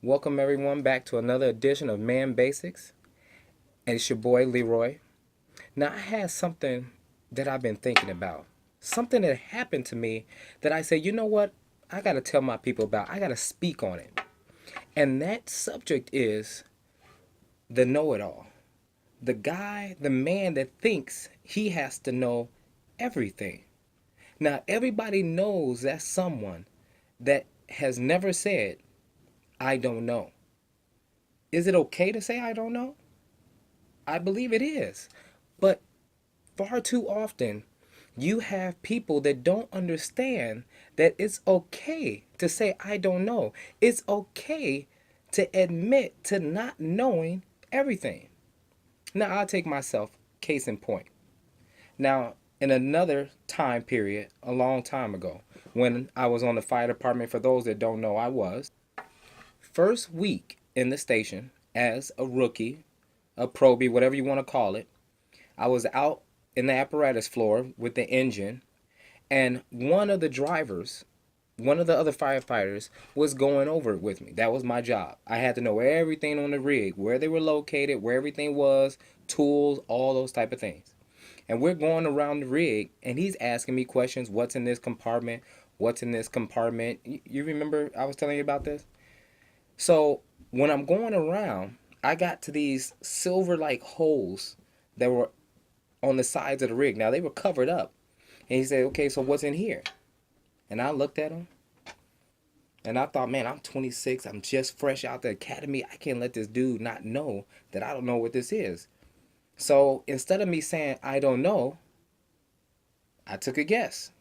Welcome everyone back to another edition of Man Basics, and it's your boy Leroy. Now I had something that I've been thinking about, something that happened to me that I said, you know what, I gotta tell my people about. I gotta speak on it, and that subject is the know-it-all, the guy, the man that thinks he has to know everything. Now everybody knows that someone that has never said, "I don't know." Is it okay to say I don't know? I believe it is. But far too often, you have people that don't understand that it's okay to say, I don't know. It's okay to admit to not knowing everything. Now, I'll take myself, case in point. Now, in another time period, a long time ago, when I was on the fire department, for those that don't know, I was. First week in the station as a rookie, a probie, whatever you want to call it, I was out in the apparatus floor with the engine, and one of the drivers, one of the other firefighters, was going over it with me. That was my job. I had to know everything on the rig, where they were located, where everything was, tools, all those type of things. And we're going around the rig, and he's asking me questions. What's in this compartment? What's in this compartment? You remember I was telling you about this? So when I'm going around, I got to these silver like holes that were on the sides of the rig. Now they were covered up. And he said, okay, so what's in here? And I looked at him and I thought, man, I'm 26. I'm just fresh out the academy. I can't let this dude not know that I don't know what this is. So instead of me saying, I don't know, I took a guess.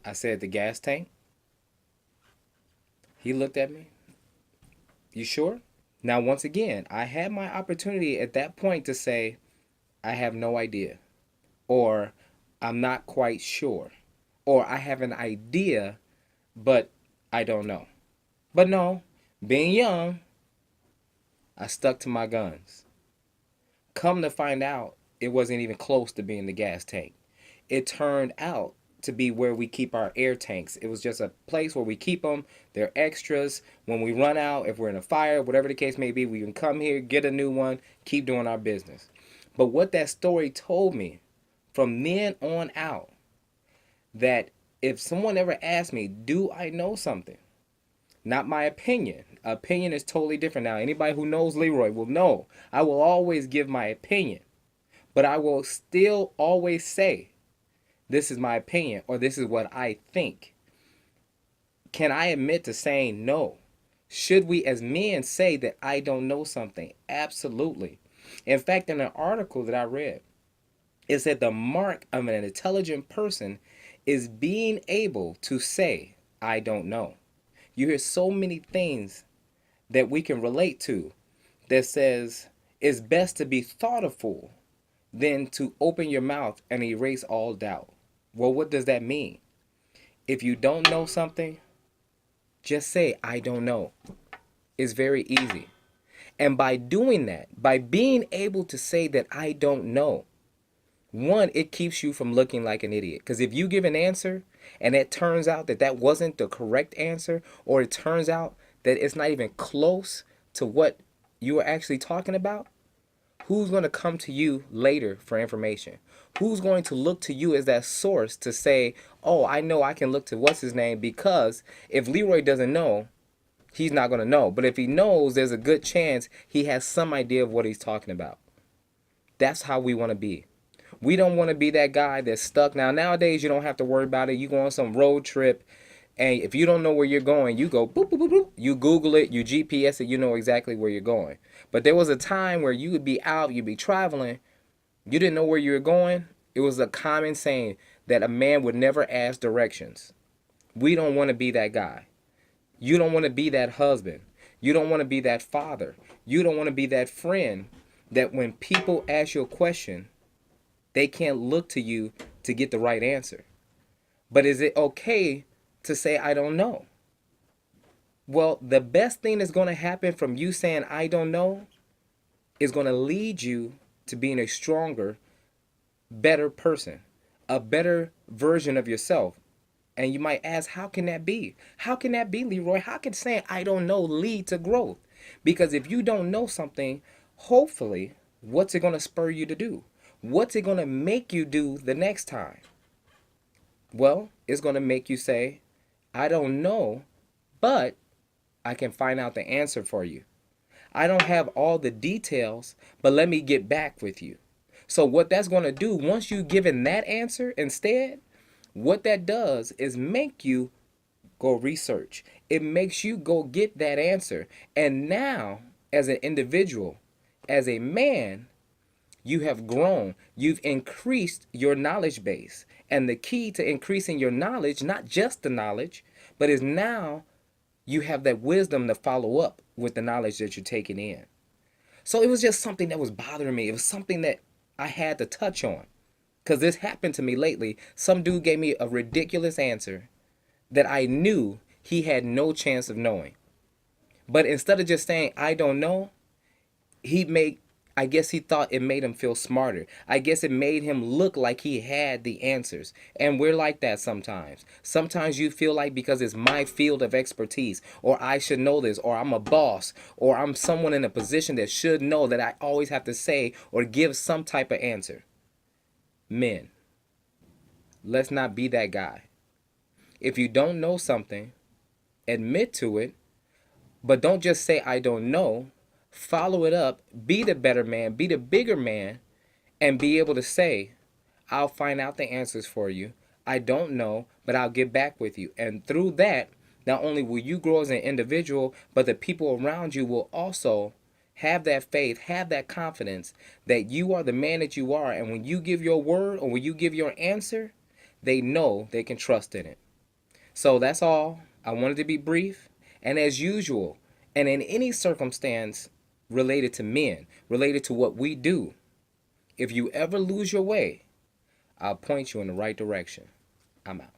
I said, the gas tank. He looked at me. You sure? Now, once again, I had my opportunity at that point to say, I have no idea. Or I'm not quite sure. Or I have an idea, but I don't know. But no, being young, I stuck to my guns. Come to find out, it wasn't even close to being the gas tank. It turned out to be where we keep our air tanks. It was just a place where we keep them. They're extras. When we run out, if we're in a fire, whatever the case may be, we can come here, get a new one, keep doing our business. But what that story told me from then on out, that if someone ever asked me, do I know something? Not my opinion. Opinion is totally different now. Anybody who knows Leroy will know I will always give my opinion, but I will still always say, this is my opinion or this is what I think. Can I admit to saying no? Should we as men say that I don't know something? Absolutely. In fact, in an article that I read, it said the mark of an intelligent person is being able to say, I don't know. You hear so many things that we can relate to that says it's best to be thoughtful than to open your mouth and erase all doubt. Well, what does that mean? If you don't know something, just say, I don't know. It's very easy. And by doing that, by being able to say that I don't know, one, it keeps you from looking like an idiot. Because if you give an answer and it turns out that that wasn't the correct answer, or it turns out that it's not even close to what you were actually talking about, who's going to come to you later for information? Who's going to look to you as that source to say, oh, I know I can look to what's his name, because if Leroy doesn't know, he's not going to know. But if he knows, there's a good chance he has some idea of what he's talking about. That's how we want to be. We don't want to be that guy that's stuck. Now, nowadays, you don't have to worry about it. You go on some road trip, and if you don't know where you're going, you go boop, boop, boop, boop. You Google it, you GPS it, you know exactly where you're going. But there was a time where you would be out, you'd be traveling, you didn't know where you were going. It was a common saying that a man would never ask directions. We don't want to be that guy. You don't want to be that husband. You don't want to be that father. You don't want to be that friend that when people ask you a question, they can't look to you to get the right answer. But is it okay to say, I don't know? Well, the best thing that's going to happen from you saying, I don't know, is going to lead you to being a stronger, better person, a better version of yourself. And you might ask, how can that be? How can that be, Leroy? How can saying I don't know lead to growth? Because if you don't know something, hopefully, what's it going to spur you to do? What's it going to make you do the next time? Well, it's going to make you say, I don't know, but I can find out the answer for you. I don't have all the details, but let me get back with you. So what that's going to do, once you've given that answer instead, what that does is make you go research. It makes you go get that answer. And now, as an individual, as a man, you have grown. You've increased your knowledge base. And the key to increasing your knowledge, not just the knowledge, but is now you have that wisdom to follow up with the knowledge that you're taking in. So it was just something that was bothering me. It was something that I had to touch on. Because this happened to me lately. Some dude gave me a ridiculous answer that I knew he had no chance of knowing. But instead of just saying, I don't know, I guess he thought it made him feel smarter. I guess it made him look like he had the answers. And we're like that sometimes. Sometimes you feel like because it's my field of expertise, or I should know this, or I'm a boss, or I'm someone in a position that should know, that I always have to say or give some type of answer. Men, let's not be that guy. If you don't know something, admit to it, but don't just say, I don't know. Follow it up, be the better man, be the bigger man, and be able to say, I'll find out the answers for you. I don't know, but I'll get back with you. And through that, not only will you grow as an individual, but the people around you will also have that faith, have that confidence that you are the man that you are. And when you give your word or when you give your answer, they know they can trust in it. So that's all. I wanted to be brief. And as usual, and in any circumstance related to men, related to what we do, if you ever lose your way, I'll point you in the right direction. I'm out.